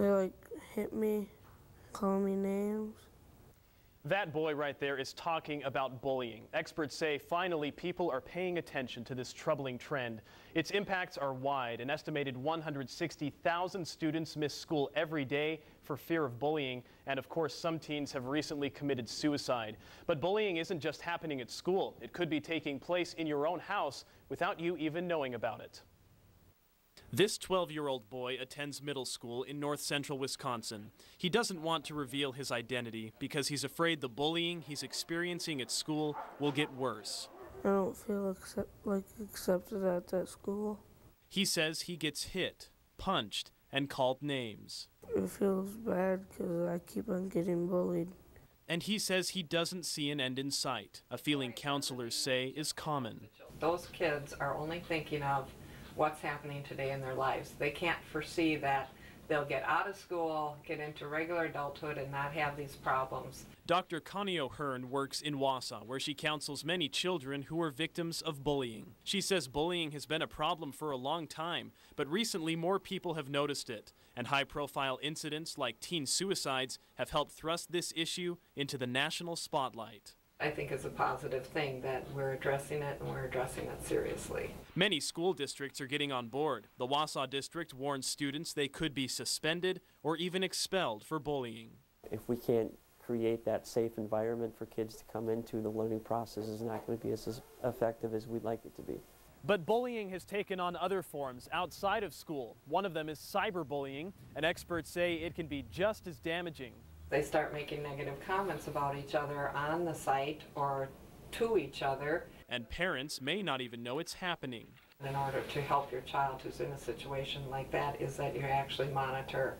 They like hit me, call me names. That boy right there is talking about bullying. Experts say finally people are paying attention to this troubling trend. Its impacts are wide. An estimated 160,000 students miss school every day for fear of bullying. And of course, some teens have recently committed suicide. But bullying isn't just happening at school. It could be taking place in your own house without you even knowing about it. This 12-year-old boy attends middle school in north central Wisconsin. He doesn't want to reveal his identity because he's afraid the bullying he's experiencing at school will get worse. I don't feel accepted at that school. He says he gets hit, punched, and called names. It feels bad because I keep on getting bullied. And he says he doesn't see an end in sight, a feeling counselors say is common. Those kids are only thinking of what's happening today in their lives. They can't foresee that they'll get out of school, get into regular adulthood, and not have these problems. Dr. Connie O'Hearn works in Wausau, where she counsels many children who are victims of bullying. She says bullying has been a problem for a long time, but recently more people have noticed it, and high-profile incidents like teen suicides have helped thrust this issue into the national spotlight. I think it's a positive thing that we're addressing it, and we're addressing it seriously. Many school districts are getting on board. The Wausau district warns students they could be suspended or even expelled for bullying. If we can't create that safe environment for kids to come into, the learning process is not going to be as effective as we'd like it to be. But bullying has taken on other forms outside of school. One of them is cyberbullying, and experts say it can be just as damaging. They start making negative comments about each other on the site or to each other. And parents may not even know it's happening. In order to help your child who's in a situation like that is that you actually monitor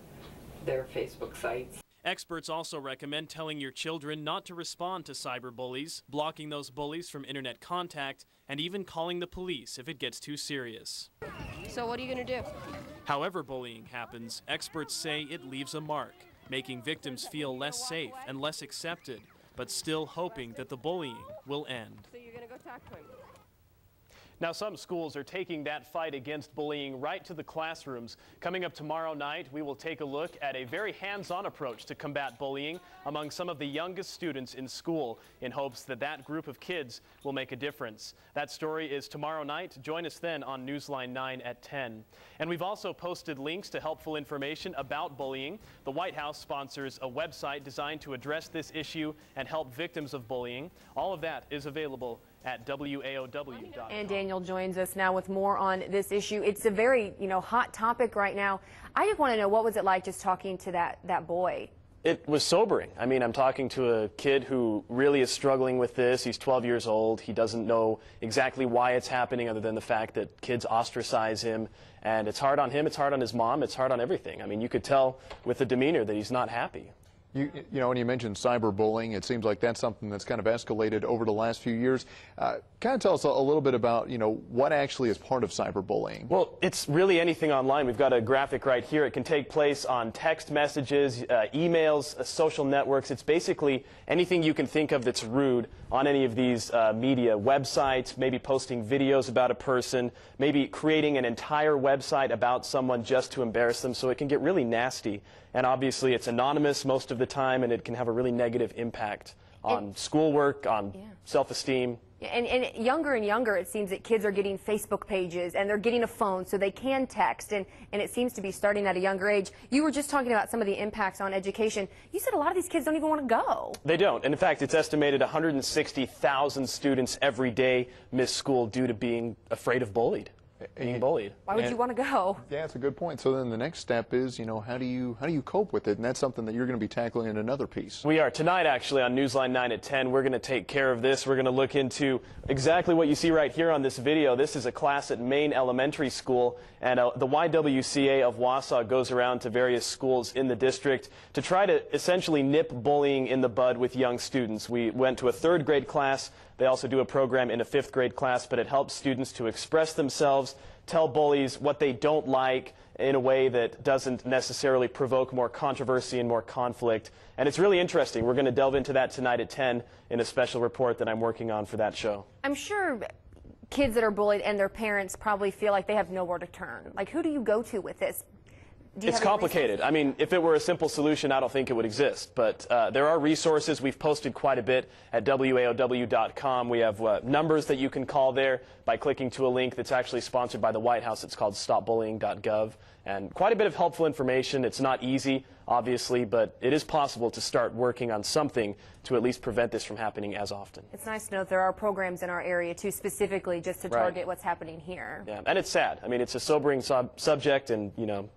their Facebook sites. Experts also recommend telling your children not to respond to cyberbullies, blocking those bullies from internet contact, and even calling the police if it gets too serious. So what are you going to do? However bullying happens, experts say it leaves a mark, making victims feel less safe and less accepted, but still hoping that the bullying will end. So you're going to go talk to him? Now, some schools are taking that fight against bullying right to the classrooms. Coming up tomorrow night, we will take a look at a very hands-on approach to combat bullying among some of the youngest students in school in hopes that that group of kids will make a difference. That story is tomorrow night. Join us then on Newsline 9 at 10. And we've also posted links to helpful information about bullying. The White House sponsors a website designed to address this issue and help victims of bullying. All of that is available at WAOW.com. And Daniel joins us now with more on this issue. It's a very, hot topic right now. I just want to know, what was it like just talking to that boy? It was sobering. I mean, I'm talking to a kid who really is struggling with this. He's 12 years old. He doesn't know exactly why it's happening other than the fact that kids ostracize him. And it's hard on him, it's hard on his mom, it's hard on everything. I mean, you could tell with the demeanor that he's not happy. You know, when you mentioned cyberbullying, it seems like that's something that's kind of escalated over the last few years. Kind of tell us a little bit about, what actually is part of cyberbullying. Well, it's really anything online. We've got a graphic right here. It can take place on text messages, emails, social networks. It's basically anything you can think of that's rude on any of these media websites, maybe posting videos about a person, maybe creating an entire website about someone just to embarrass them. So it can get really nasty. And obviously it's anonymous most of the time, and it can have a really negative impact on schoolwork, on self-esteem. And younger and younger, it seems that kids are getting Facebook pages and they're getting a phone so they can text, and it seems to be starting at a younger age. You were just talking about some of the impacts on education. You said a lot of these kids don't even want to go. They don't. And in fact, it's estimated 160,000 students every day miss school due to being afraid of being bullied. Why would you want to go? Yeah, it's a good point. So then the next step is, how do you cope with it? And that's something that you're going to be tackling in another piece. We are. Tonight, actually, on Newsline 9 at 10, we're going to take care of this. We're going to look into exactly what you see right here on this video. This is a class at Maine Elementary School, and the YWCA of Wausau goes around to various schools in the district to try to essentially nip bullying in the bud with young students. We went to a third grade class. They also do a program in a fifth grade class, but it helps students to express themselves, tell bullies what they don't like in a way that doesn't necessarily provoke more controversy and more conflict. And it's really interesting. We're going to delve into that tonight at 10 in a special report that I'm working on for that show. I'm sure kids that are bullied and their parents probably feel like they have nowhere to turn. Like, who do you go to with this? Do you It's have any complicated. I mean, if it were a simple solution, I don't think it would exist. But there are resources. We've posted quite a bit at waow.com. We have numbers that you can call there by clicking to a link that's actually sponsored by the White House. It's called stopbullying.gov. And quite a bit of helpful information. It's not easy, obviously, but it is possible to start working on something to at least prevent this from happening as often. It's nice to know that there are programs in our area, too, specifically just to target what's happening here. Yeah, and it's sad. I mean, it's a sobering subject, and, you know,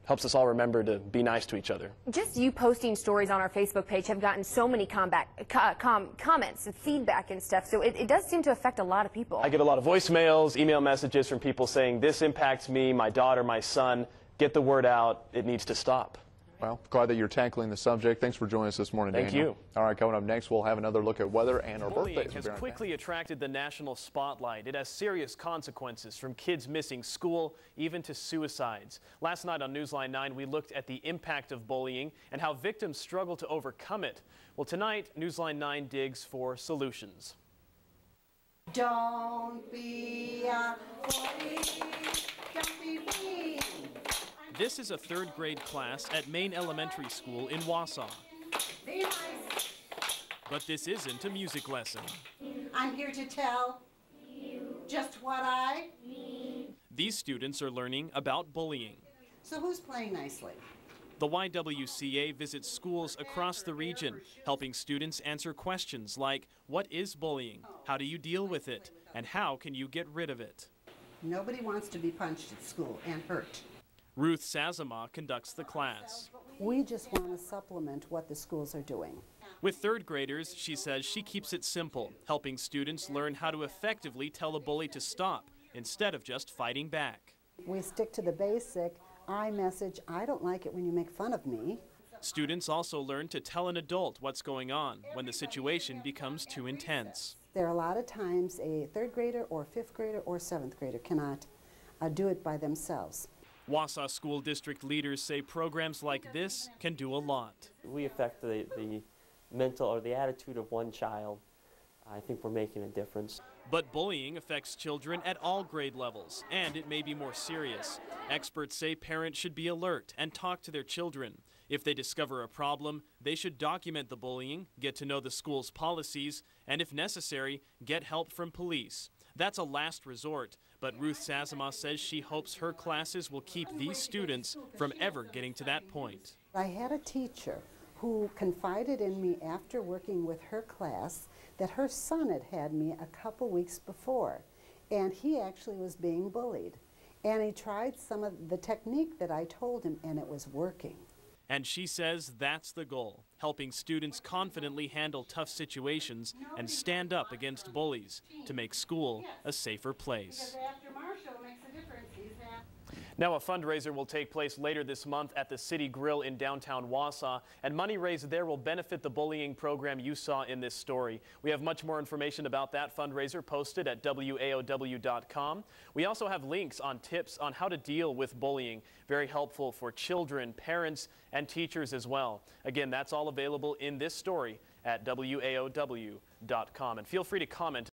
helps us all remember to be nice to each other. Just you posting stories on our Facebook page have gotten so many comments and feedback and stuff, so it does seem to affect a lot of people. I get a lot of voicemails, email messages from people saying, this impacts me, my daughter, my son. Get the word out. It needs to stop. Well, glad that you're tackling the subject. Thanks for joining us this morning, Thank Daniel. you. All right, coming up next, we'll have another look at weather and our Bullying birthdays. has quickly attracted the national spotlight. It has serious consequences, from kids missing school even to suicides. Last night on Newsline 9, we looked at the impact of bullying and how victims struggle to overcome it. Well, tonight, Newsline 9 digs for solutions. Don't be a bully, don't be mean. This is a third-grade class at Maine Elementary School in Wausau. Be nice. But this isn't a music lesson. I'm here to tell you just what I mean. These students are learning about bullying. So who's playing nicely? The YWCA visits schools across the region, helping students answer questions like, what is bullying? How do you deal with it? And how can you get rid of it? Nobody wants to be punched at school and hurt. Ruth Sazama conducts the class. We just want to supplement what the schools are doing. With third graders, she says she keeps it simple, helping students learn how to effectively tell a bully to stop instead of just fighting back. We stick to the basic I message, I don't like it when you make fun of me. Students also learn to tell an adult what's going on when the situation becomes too intense. There are a lot of times a third grader or fifth grader or seventh grader cannot do it by themselves. Wausau School District leaders say programs like this can do a lot. We affect the mental or the attitude of one child. I think we're making a difference. But bullying affects children at all grade levels, and it may be more serious. Experts say parents should be alert and talk to their children. If they discover a problem, they should document the bullying, get to know the school's policies, and if necessary, get help from police. That's a last resort, but Ruth Sazama says she hopes her classes will keep these students from ever getting to that point. I had a teacher who confided in me after working with her class that her son had had me a couple weeks before, and he actually was being bullied. And he tried some of the technique that I told him, and it was working. And she says that's the goal, helping students confidently handle tough situations and stand up against bullies to make school a safer place. Now, a fundraiser will take place later this month at the City Grill in downtown Wausau, and money raised there will benefit the bullying program you saw in this story. We have much more information about that fundraiser posted at waow.com. We also have links on tips on how to deal with bullying, very helpful for children, parents, and teachers as well. Again, that's all available in this story at waow.com. And feel free to comment